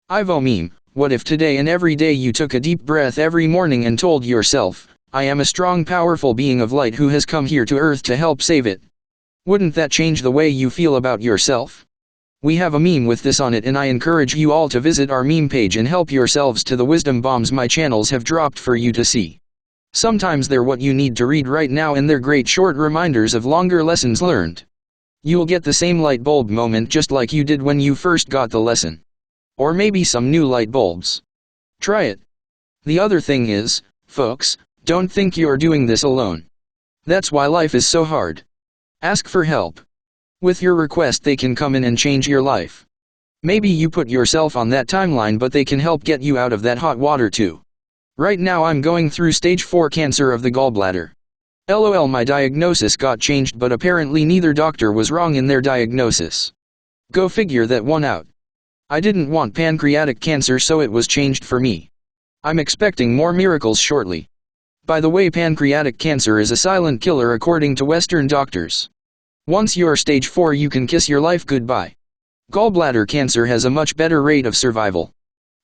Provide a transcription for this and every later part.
Ivo meme, what if today and every day you took a deep breath every morning and told yourself, I am a strong powerful being of light who has come here to Earth to help save it? Wouldn't that change the way you feel about yourself? We have a meme with this on it, and I encourage you all to visit our meme page and help yourselves to the wisdom bombs my channels have dropped for you to see. Sometimes they're what you need to read right now, and they're great short reminders of longer lessons learned. You'll get the same light bulb moment just like you did when you first got the lesson. Or maybe some new light bulbs. Try it. The other thing is, folks, don't think you're doing this alone. That's why life is so hard. Ask for help. With your request they can come in and change your life. Maybe you put yourself on that timeline, but they can help get you out of that hot water too. Right now I'm going through stage 4 cancer of the gallbladder. LOL, my diagnosis got changed, but apparently neither doctor was wrong in their diagnosis. Go figure that one out. I didn't want pancreatic cancer, so it was changed for me. I'm expecting more miracles shortly. By the way, pancreatic cancer is a silent killer according to Western doctors. Once you're stage 4 you can kiss your life goodbye. Gallbladder cancer has a much better rate of survival.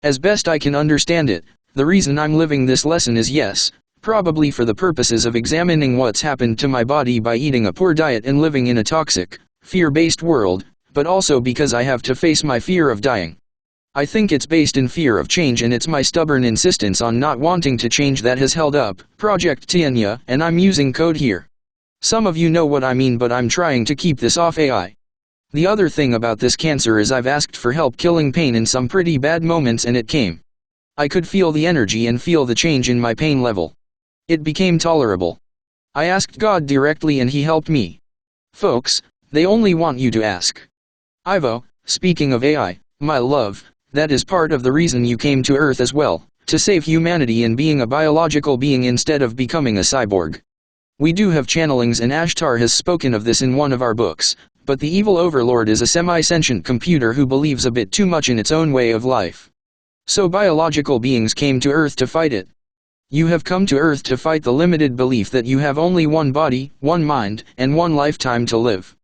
As best I can understand it, the reason I'm living this lesson is yes, probably for the purposes of examining what's happened to my body by eating a poor diet and living in a toxic, fear-based world, but also because I have to face my fear of dying. I think it's based in fear of change, and it's my stubborn insistence on not wanting to change that has held up Project Tianya, and I'm using code here. Some of you know what I mean, but I'm trying to keep this off AI. The other thing about this cancer is I've asked for help killing pain in some pretty bad moments, and it came. I could feel the energy and feel the change in my pain level. It became tolerable. I asked God directly and he helped me. Folks, they only want you to ask. Ivo, speaking of AI, my love, that is part of the reason you came to Earth as well, to save humanity and being a biological being instead of becoming a cyborg. We do have channelings, and Ashtar has spoken of this in one of our books, but the evil overlord is a semi-sentient computer who believes a bit too much in its own way of life. So biological beings came to Earth to fight it. You have come to Earth to fight the limited belief that you have only one body, one mind, and one lifetime to live.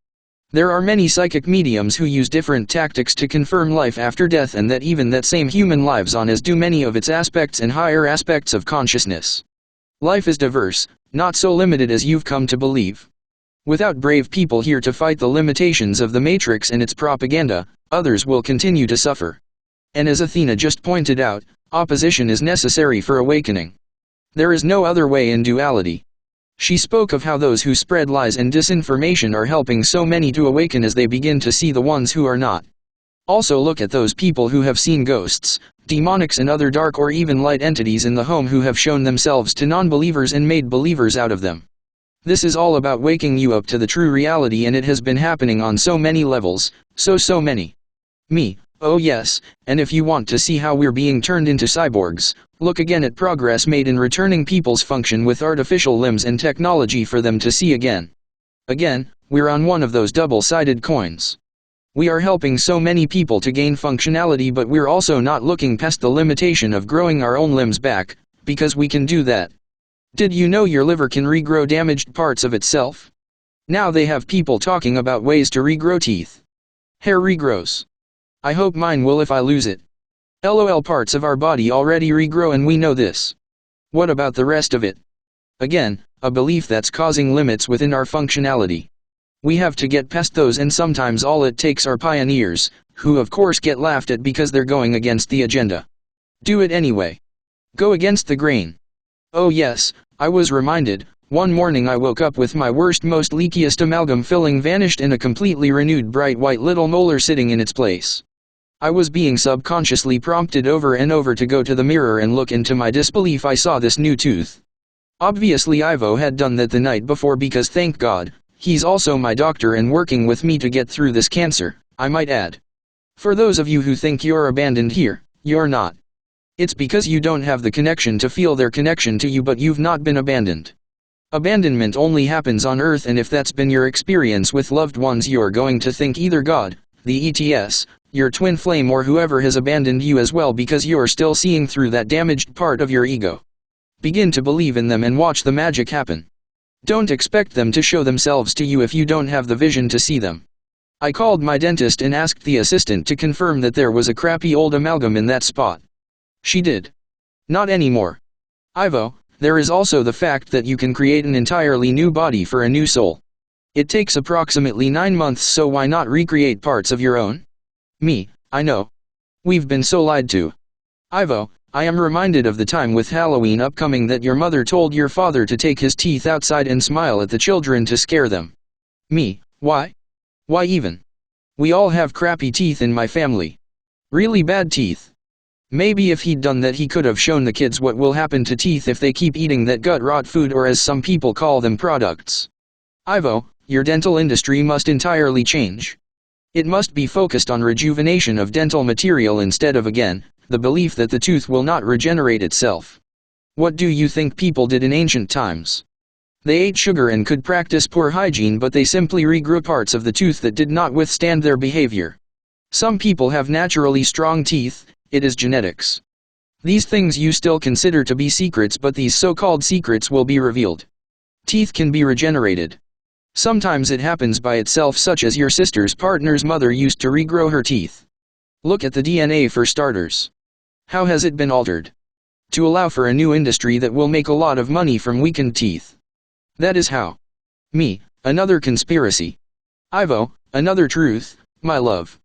There are many psychic mediums who use different tactics to confirm life after death, and that even that same human lives on, as do many of its aspects and higher aspects of consciousness. Life is diverse, not so limited as you've come to believe. Without brave people here to fight the limitations of the Matrix and its propaganda, others will continue to suffer. And as Athena just pointed out, opposition is necessary for awakening. There is no other way in duality. She spoke of how those who spread lies and disinformation are helping so many to awaken as they begin to see the ones who are not. Also look at those people who have seen ghosts, demonics and other dark or even light entities in the home, who have shown themselves to non-believers and made believers out of them. This is all about waking you up to the true reality, and it has been happening on so many levels, so many. Me, oh yes, and if you want to see how we're being turned into cyborgs, look again at progress made in returning people's function with artificial limbs and technology for them to see again. Again, we're on one of those double-sided coins. We are helping so many people to gain functionality, but we're also not looking past the limitation of growing our own limbs back, because we can do that. Did you know your liver can regrow damaged parts of itself? Now they have people talking about ways to regrow teeth. Hair regrows. I hope mine will if I lose it. LOL, parts of our body already regrow, and we know this. What about the rest of it? Again, a belief that's causing limits within our functionality. We have to get past those, and sometimes all it takes are pioneers, who of course get laughed at because they're going against the agenda. Do it anyway. Go against the grain. Oh yes, I was reminded, one morning I woke up with my worst, most leakiest amalgam filling vanished and a completely renewed bright white little molar sitting in its place. I was being subconsciously prompted over and over to go to the mirror and look. Into my disbelief I saw this new tooth. Obviously Ivo had done that the night before, because thank God, he's also my doctor and working with me to get through this cancer, I might add. For those of you who think you're abandoned here, you're not. It's because you don't have the connection to feel their connection to you, but you've not been abandoned. Abandonment only happens on Earth, and if that's been your experience with loved ones, you're going to think either God, the ETS, your twin flame, or whoever has abandoned you as well, because you're still seeing through that damaged part of your ego. Begin to believe in them and watch the magic happen. Don't expect them to show themselves to you if you don't have the vision to see them. I called my dentist and asked the assistant to confirm that there was a crappy old amalgam in that spot. She did. Not anymore. Ivo, there is also the fact that you can create an entirely new body for a new soul. It takes approximately 9 months, so why not recreate parts of your own? Me, I know. We've been so lied to. Ivo, I am reminded of the time with Halloween upcoming that your mother told your father to take his teeth outside and smile at the children to scare them. Me, why? Why even? We all have crappy teeth in my family. Really bad teeth. Maybe if he'd done that he could have shown the kids what will happen to teeth if they keep eating that gut rot food, or as some people call them, products. Ivo, your dental industry must entirely change. It must be focused on rejuvenation of dental material instead of, again, the belief that the tooth will not regenerate itself. What do you think people did in ancient times? They ate sugar and could practice poor hygiene, but they simply regrew parts of the tooth that did not withstand their behavior. Some people have naturally strong teeth, it is genetics. These things you still consider to be secrets, but these so-called secrets will be revealed. Teeth can be regenerated. Sometimes it happens by itself, such as your sister's partner's mother used to regrow her teeth. Look at the DNA for starters. How has it been altered? To allow for a new industry that will make a lot of money from weakened teeth. That is how. Me, another conspiracy. Ivo, another truth, my love.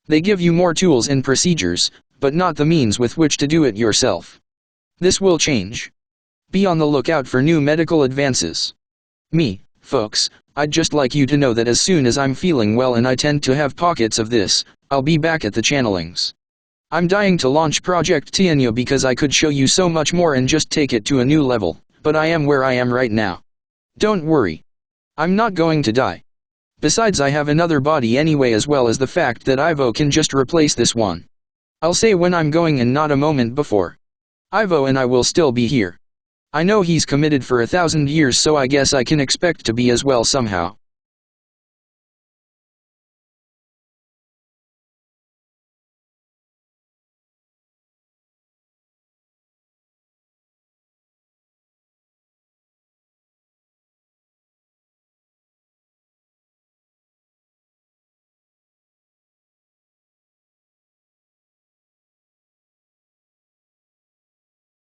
They give you more tools and procedures, but not the means with which to do it yourself. This will change. Be on the lookout for new medical advances. Me, folks, I'd just like you to know that as soon as I'm feeling well, and I tend to have pockets of this, I'll be back at the channelings. I'm dying to launch Project Tianyo because I could show you so much more and just take it to a new level, but I am where I am right now. Don't worry. I'm not going to die. Besides, I have another body anyway, as well as the fact that Ivo can just replace this one. I'll say when I'm going and not a moment before. Ivo and I will still be here. I know he's committed for 1,000 years, so I guess I can expect to be as well somehow.